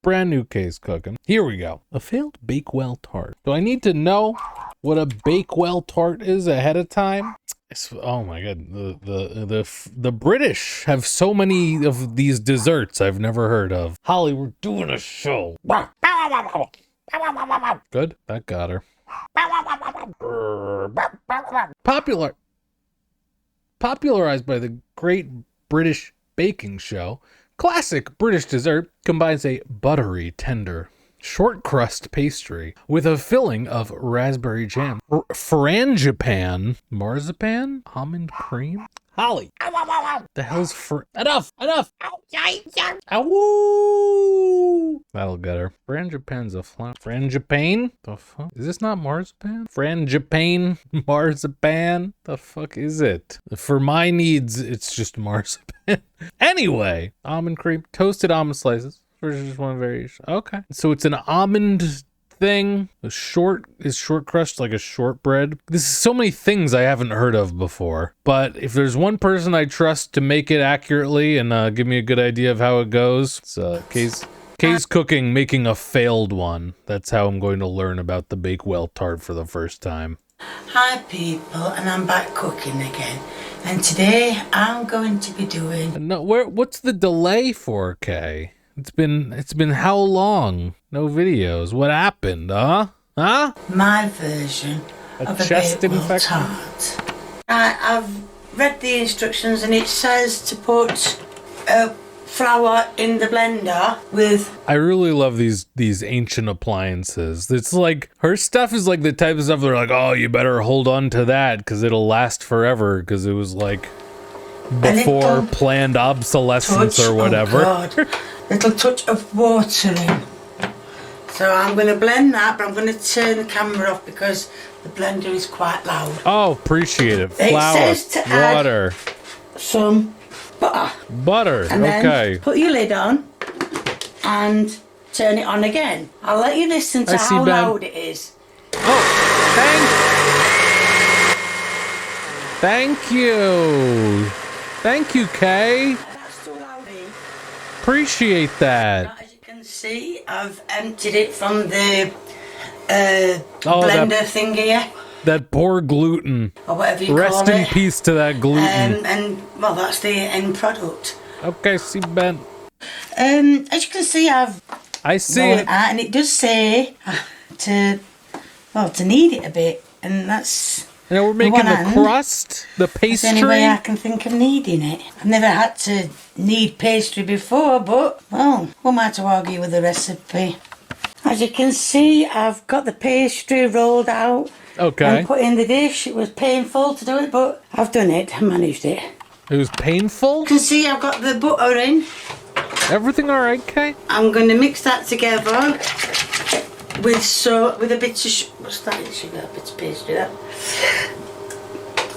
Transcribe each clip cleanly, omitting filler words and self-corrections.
brand new case cooking. Here we go. A failed bakewell tart. Do I need to know what a bakewell tart is ahead of time? Oh my god, the British have so many of these desserts I've never heard of. Holly, we're doing a show. Good, that got her. Popularized by the Great British Baking Show, classic British dessert combines a buttery, tender, short crust pastry with a filling of raspberry jam, franzipane, marzipan, almond cream. Holly, the hell's enough! Ow! That'll get her. Frangipane's a flower. Frangipane? The fuck? Is this not marzipan? Frangipane, marzipan? The fuck is it? For my needs, it's just marzipan. Anyway, almond cream, toasted almond slices. There's just one variation. Okay. So it's an almond thing. Is short crust like a shortbread? This is so many things I haven't heard of before. But if there's one person I trust to make it accurately and give me a good idea of how it goes, it's Case Cooking making a failed one. That's how I'm going to learn about the bakewell tart for the first time. Hi people, and I'm back cooking again. And today I'm going to be doing... No, what's the delay for, Kay? It's been how long? No videos. What happened, huh? Huh? My version of a bakewell tart. I've read the instructions and it says to put flour in the blender with... I really love these ancient appliances. It's like, her stuff is like the type of stuff they're like, oh, you better hold on to that because it'll last forever because it was like before planned obsolescence or whatever. Oh God. Little touch of water in. So I'm going to blend that, but I'm going to turn the camera off because the blender is quite loud. Oh, appreciate it. Flour, it says to water, add some butter. Butter, and okay. Then put your lid on and turn it on again. I'll let you listen to how loud it is. Oh, thank you. Thank you, Kay. Appreciate that. As you can see, I've emptied it from the blender thing here. That poor gluten. Or whatever you Rest call it. in peace to that gluten. And well, that's the end product. Okay, see Ben. As you can see, I see it. And it does say to knead it a bit, and that's... Now we're making the crust, the pastry. That's the only way I can think of kneading it. I've never had to knead pastry before, but, well, who am I to argue with the recipe? As you can see, I've got the pastry rolled out and put in the dish. It was painful to do it, but I've done it. I managed it. It was painful? You can see I've got the butter in. Everything all right, Kay? I'm going to mix that together with a bit of what's that? Sugar, a bit of pastry. That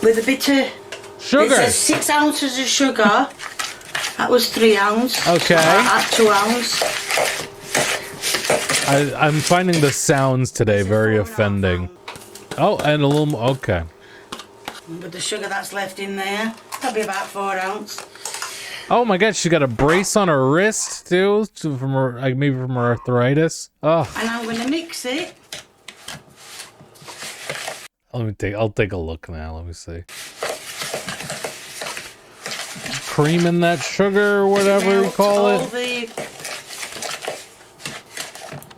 with a bit of sugar. It says 6 ounces of sugar. That was 3 ounces. Okay. Add 2 ounces. I'm finding the sounds today very offending. Oh, and a little more. Okay. But the sugar that's left in there, that'll be about 4 ounces. Oh my God, she got a brace on her wrist too, from her, maybe from her arthritis. Oh. And I'm going to mix it. I'll take a look now. Let me see. Cream in that sugar or whatever you call it.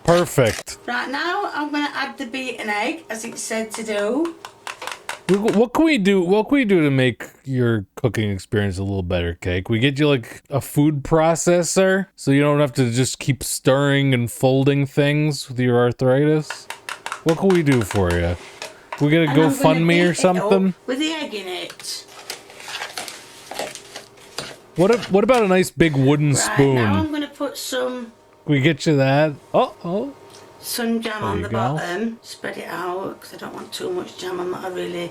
Perfect. Right now, I'm going to add the beaten egg as it said to do. What can we do? What can we do to make your cooking experience a little better, Kay? Can we get you like a food processor so you don't have to just keep stirring and folding things with your arthritis? What can we do for you? Can we get a GoFundMe or something? With the egg in it. What about a nice big wooden spoon? Now I'm going to put some... Can we get you that? Oh. Some jam on the bottom. Spread it out because I don't want too much jam. I'm not a really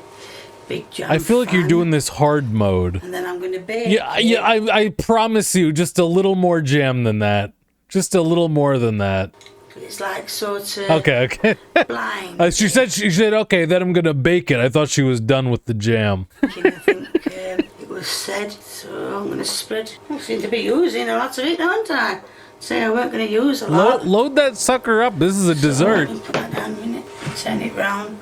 big jam I feel like you're doing this hard mode. And then I'm going to bake. Yeah. I promise you, just a little more jam than that. Just a little more than that. It's like sort of okay. blind. She said, okay, then I'm gonna bake it. I thought she was done with the jam. I think it was said, so I'm gonna spread. I seem to be using a lot of it, don't I? Say I weren't going to use a lot. Load that sucker up. This is a dessert. Put that down a minute. Turn it round.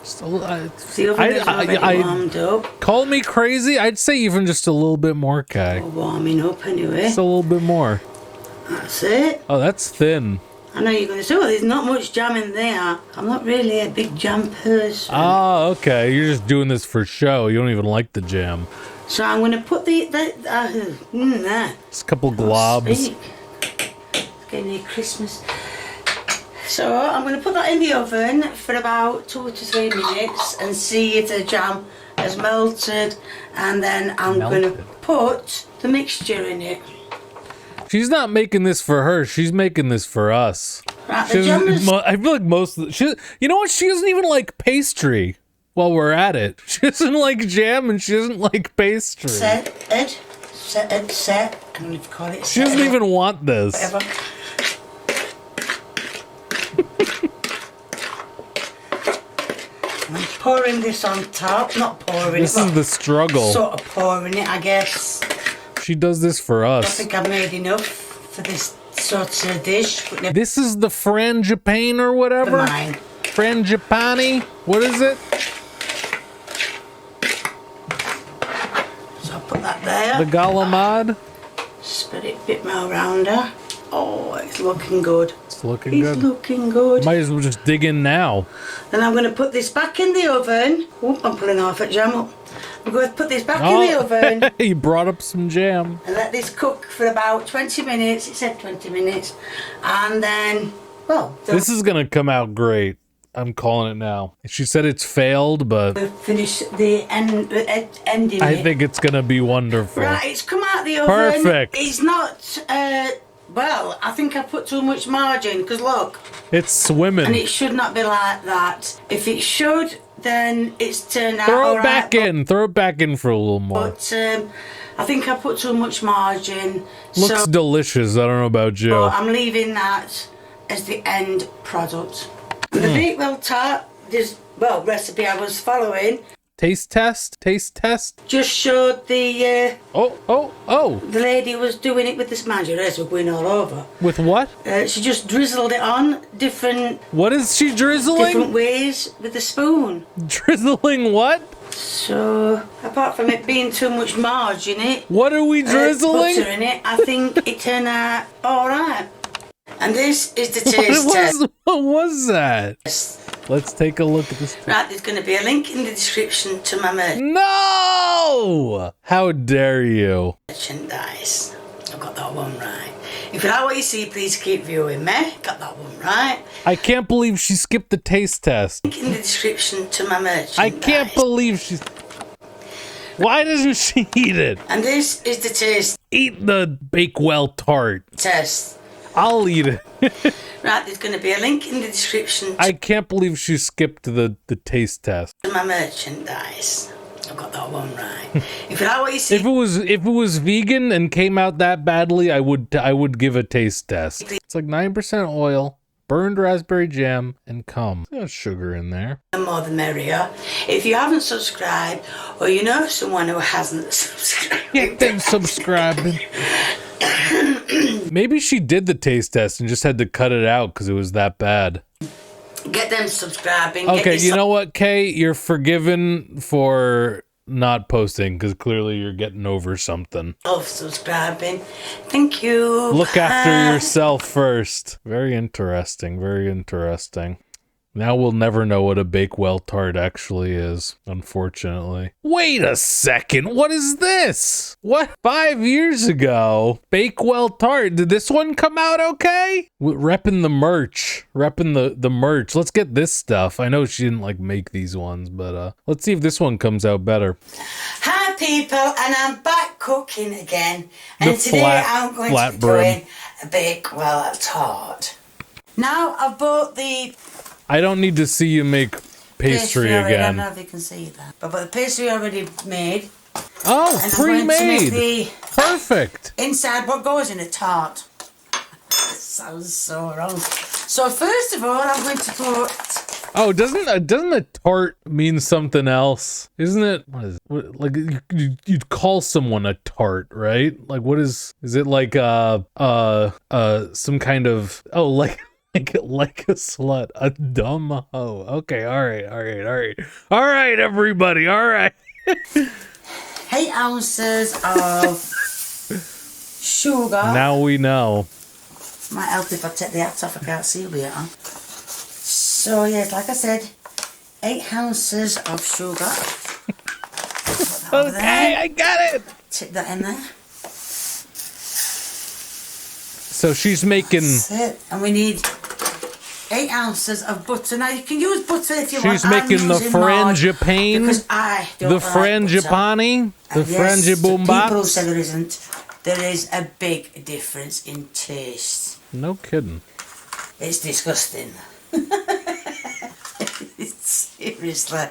So, The oven is already warmed up. Call me crazy. I'd say even just a little bit more, Kay. We're warming up anyway. Just a little bit more. That's it. Oh, that's thin. I know you're going to say, well, there's not much jam in there. I'm not really a big jam person. Oh, okay. You're just doing this for show. You don't even like the jam. So I'm going to put there. Just a couple globs. It's getting near Christmas. So I'm going to put that in the oven for about 2 to 3 minutes and see if the jam has melted. And then I'm going to put the mixture in it. She's not making this for her. She's making this for us. Right, the jam is... I feel like most of the... you know what? She doesn't even like pastry while we're at it. She doesn't like jam and she doesn't like pastry. Set. I don't know if you call it. She doesn't even want this. Whatever. I'm pouring this on top. Not pouring This it. is the struggle. Sort of pouring it, I guess. She does this for I us. think I've made enough for this sort of dish. But never This is the franzipane or whatever? mind. Franzipane? What is it? So I'll put that there. The galamad? Spread it a bit more around her. Oh, it's looking good. It's looking It's good. looking good. Might as well just dig in now. Then I'm going to put this back in the oven. Oop, I'm pulling half at jam up. I'm going to put this back in the oven You brought up some jam. and let this cook for about 20 minutes. It said 20 minutes. And then, well, This is gonna come out great. I'm calling it now. She said it's failed, but we'll finish the ending I it. think it's gonna be wonderful. Right, it's come out the oven. Perfect. It's not, well, I think I put too much margin, because look, It's and swimming. it should not be like that. If it should, then it's turned out Throw all it right, back in. Throw it back in for a little more. But I think I put too much margin. Looks So delicious. I don't know about Joe. I'm leaving that as the end product. The bakewell tart, this recipe I was following, Taste test? Taste test? just showed the Oh. the lady who was doing it with this margarine. We're going all over. With what? She just drizzled it on different What is she drizzling? ways with the spoon. Drizzling what? So apart from it being too much marge in it, What are we drizzling? butter in it, I think it turned out all right. And this is the taste test. What was that? Let's take a look at this. Right, there's going to be a link in the description to my No! How dare you? merchandise. I've got that one right. If you like what you see, please keep viewing me. Got that one right. I can't believe she skipped the taste test. Link in the description to my merchandise. I can't believe she's... Why doesn't she eat it? And this is the taste Eat the bakewell tart. test. I'll eat it. Right, there's going to be a link in the description I can't believe she skipped the taste test. to my merchandise. I've got that one right. If you like what you see, If it was vegan and came out that badly, I would give a taste test. It's like 9% oil, burned raspberry jam, and cum. There's sugar in there. the more the merrier. If you haven't subscribed, or you know someone who hasn't subscribed, Get them subscribing. Maybe she did the taste test and just had to cut it out because it was that bad. get them subscribing. Okay, you know what, Kay? You're forgiven for not posting because clearly you're getting over something. Of subscribing. Thank you. Look after yourself first. Very interesting. Very interesting. Now we'll never know what a bakewell tart actually is, unfortunately. Wait a second, what is this? What? 5 years ago, bakewell tart. Did this one come out okay? Repping the merch. Repping the merch. Let's get this stuff. I know she didn't like make these ones, but let's see if this one comes out better. Hi people, and I'm back cooking again. And The today I'm going to be brim. doing a bakewell tart. Now I've bought the I don't need to see you make pastry already. I don't again. know if you can see that. But the pastry already made. Oh, And I'm going to pre-made. make Perfect. the inside what goes in a tart. It sounds so wrong. So first of all, I'm going to put Oh, doesn't a tart mean something else? Isn't it? What is what, like you'd call someone a tart, right? Like what is it like some kind of like a slut, a dumb hoe. Okay, all right, everybody, all right. 8 ounces of sugar. Now we know. Might help if I take the hat off. I can't see it on. So yes, like I said, 8 ounces of sugar. Okay, I got it. Tip that in there. So she's making. That's it. And we need 8 ounces of butter. Now you can use butter if you want. She's making the franzipane. Because I don't the like franzipane. The yes, franzibumba. People say there isn't. There is a big difference in taste. No kidding. It's disgusting. Seriously.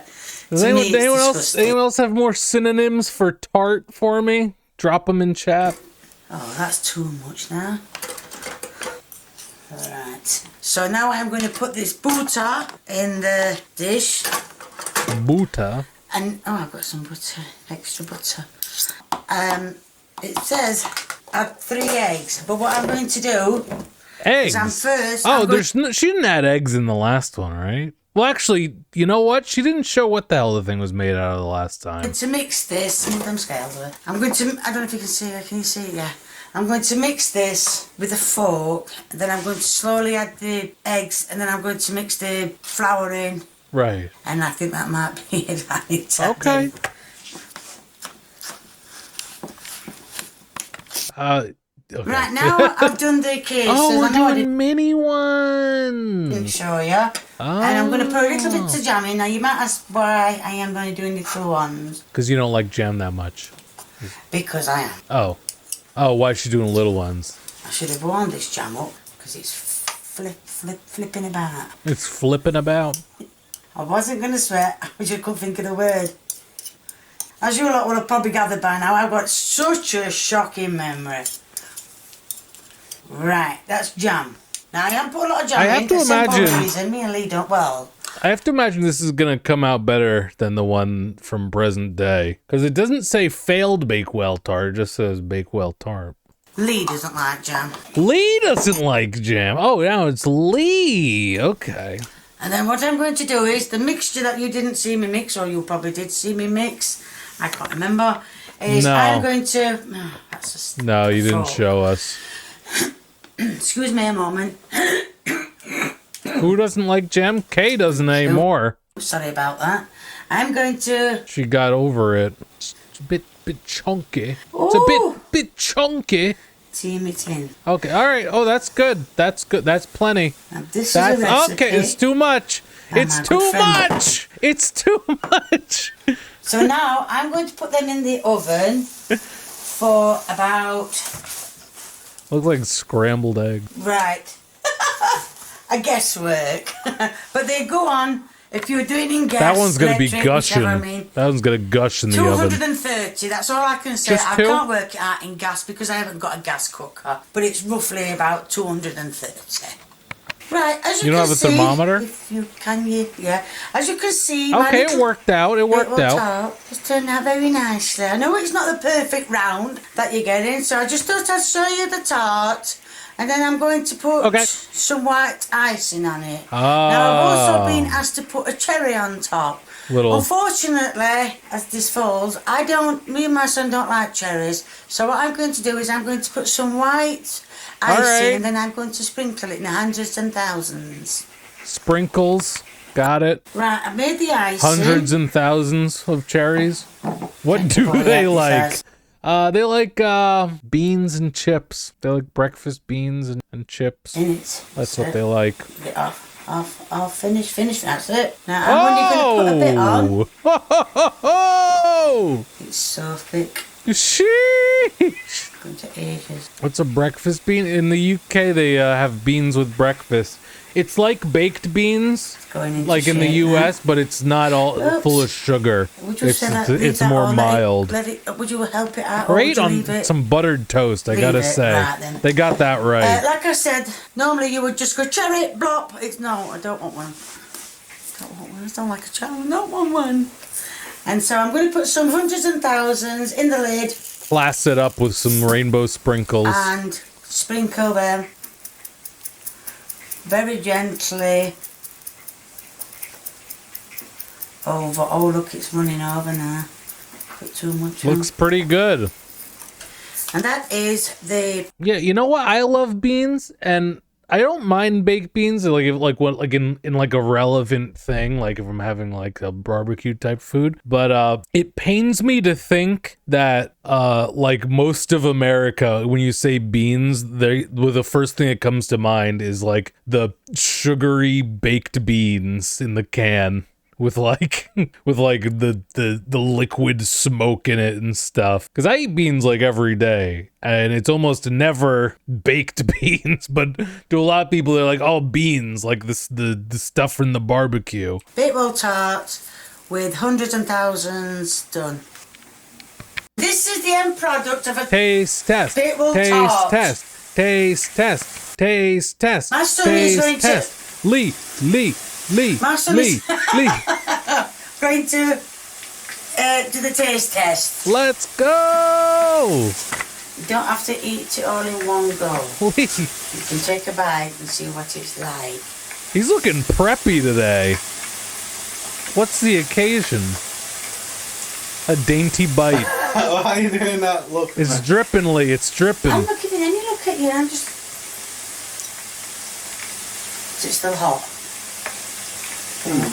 Does anyone else have more synonyms for tart for me? Drop them in chat. Oh, that's too much now. Alright. So now I'm going to put this butter in the dish. Butter? And, oh, I've got some butter. Extra butter. It says add 3 eggs. But what I'm going to do... Eggs? She didn't add eggs in the last one, right? Well, actually, you know what? She didn't show what the hell the thing was made out of the last time. To mix this, them scales are. I'm going to, I don't know if you can see it, can you see it? Yeah. I'm going to mix this with a fork, and then I'm going to slowly add the eggs, and then I'm going to mix the flour in. Right. And I think that might be it. Okay. Okay. Right, now I've done the case. Oh, we're doing mini ones. Didn't show you. Oh. And I'm going to put a little bit of jam in. Now, you might ask why I am going to do little ones. Because you don't like jam that much. Because I am. Oh. Oh, why is she doing little ones? I should have warmed this jam up because it's flipping about. It's flipping about? I wasn't going to swear. I just couldn't think of the word. As you lot will have probably gathered by now, I've got such a shocking memory. Right, that's jam. Now I haven't put a lot of jam in. I have to imagine. Reason, me and Lee don't. Well, I have to imagine this is gonna come out better than the one from present day, because it doesn't say failed bakewell tart; it just says bakewell tart. Lee doesn't like jam. Lee doesn't like jam. Oh, now it's Lee. Okay. And then what I'm going to do is the mixture that you didn't see me mix, or you probably did see me mix. I can't remember. Is no. I'm going to. No, that's just. No, you didn't show us. Excuse me a moment. Who doesn't like jam? Kay doesn't anymore. Sorry about that. I'm going to... She got over it. It's a bit chunky. Ooh. It's a bit chunky. Team it in. Okay, all right. Oh, that's good. That's good. That's plenty. Now, this is a recipe. Okay, it's too much. It's too much. It's too much. So now I'm going to put them in the oven for about... Looks like scrambled egg. Right. A guesswork. But they go on, if you're doing in gas, that one's going to be gushing. That one's going to gush in the oven. 230, that's all I can say. I can't work it out in gas because I haven't got a gas cooker. But it's roughly about 230. Right, as you, you don't can have a see, thermometer? If you can, yeah. As you can see, okay, it worked out. It worked out. It's turned out very nicely. I know it's not the perfect round that you're getting, so I just thought I'd show you the tart, and then I'm going to put some white icing on it. Ah. Now I've also been asked to put a cherry on top. Unfortunately, as this falls, me and my son don't like cherries, so what I'm going to do is I'm going to put some white icing, and then I'm going to sprinkle it in hundreds and thousands. Sprinkles, got it. Right, I made the icing. Hundreds and thousands of cherries. What do they like? They like beans and chips. They like breakfast beans and chips. That's what they like. I'll finish. That's it. Now I'm only going to put a bit on. Oh! It's so thick. Sheesh! Going to ages. What's a breakfast bean? In the UK, they have beans with breakfast. It's like baked beans, like in the US, but it's not all full of sugar. It's more mild. Would you help it out? Great on some buttered toast, I gotta say. Right, they got that right. Like I said, normally you would just go cherry, blop. No, I don't want one. I don't like a challenge, not one. And so I'm going to put some hundreds and thousands in the lid. Class it up with some rainbow sprinkles. And sprinkle them very gently over. Oh, look, it's running over now. Put too much on. Looks pretty good. And that is the... Yeah, you know what? I love beans, and I don't mind baked beans, like if, in like a relevant thing, like if I'm having like a barbecue type food. But it pains me to think that like most of America, when you say beans, the first thing that comes to mind is like the sugary baked beans in the can. With like the liquid smoke in it and stuff. Because I eat beans like every day, and it's almost never baked beans. But to a lot of people, they're like, "Oh, beans, like this the stuff from the barbecue." Bakewell tart with hundreds and thousands done. This is the end product of a taste test. Bakewell taste tart. test. Taste test. Taste test. My son is going test. to... Lee. My son is going to do the taste test. Let's go! You don't have to eat it all in one go. Lee. You can take a bite and see what it's like. He's looking preppy today. What's the occasion? A dainty bite. Why are you doing that? Look. It's dripping, Lee. It's dripping. I'm not giving any look at you. I'm just... Is it still hot?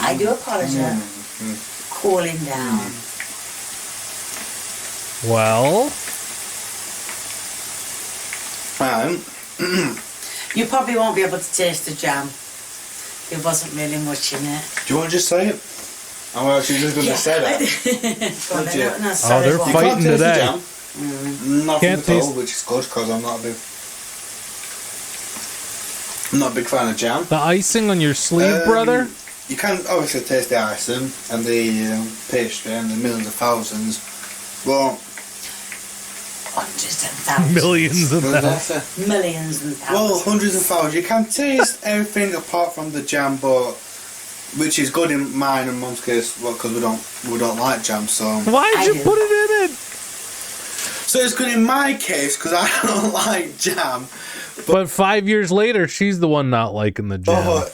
I do apologise. Cooling down. Well, you probably won't be able to taste the jam. There wasn't really much in it. Do you want to just say it? I'm actually just going to say that. Go on, Would you? no, sorry, they're go on. fighting You can't taste today. the jam. Nothing Can't at all, taste- which is good because I'm not a big fan of jam. the icing on your sleeve, brother? You can obviously taste the icing and the pastry and the millions of thousands. Well, Hundreds and thousands. Millions of what did I them. say? Millions and thousands. Well, hundreds of thousands. You can taste everything apart from the jam, but which is good in mine and Mum's case, well, because we don't like jam. So Why'd you do. put it in it? so it's good in my case because I don't like jam. But 5 years later, she's the one not liking the jam. Oh,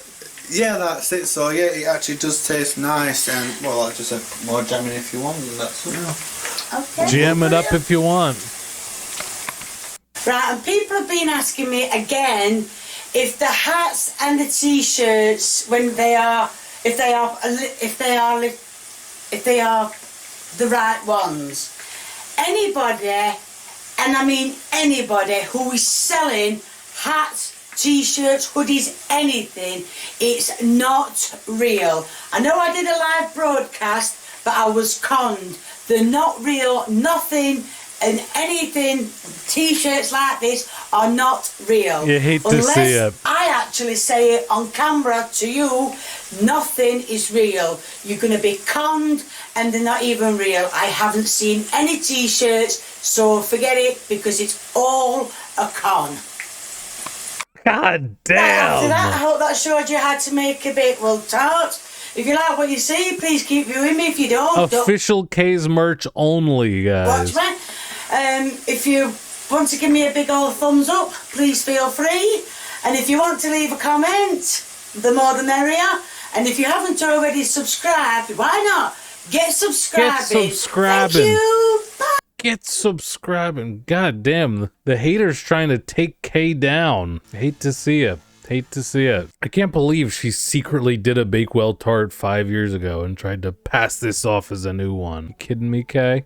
yeah, that's it. So yeah, it actually does taste nice, and well, like I just said, more jamming if you want, and that's Okay. Jam it up if you want. Right, and people have been asking me again if the hats and the t-shirts, when they are, if they are the right ones. Anybody, and I mean anybody, who is selling hats, t-shirts, hoodies, anything, it's not real. I know I did a live broadcast, but I was conned. They're not real, nothing and anything, t-shirts like this are not real. You hate to Unless see it. I actually say it on camera to you, nothing is real. You're going to be conned and they're not even real. I haven't seen any t-shirts, so forget it because it's all a con. God After that, I damn. hope that showed you how to make a bakewell tart. If you like what you see, please keep viewing me. If you don't, Official K's merch only, guys. watch me. If you want to give me a big old thumbs up, please feel free. And if you want to leave a comment, the more the merrier. And if you haven't already subscribed, why not? Get subscribing. Get subscribing. Thank you. Bye. Get subscribing. God damn, the haters trying to take K down. Hate to see it. Hate to see it. I can't believe she secretly did a Bakewell tart 5 years ago and tried to pass this off as a new one. You kidding me, Kay?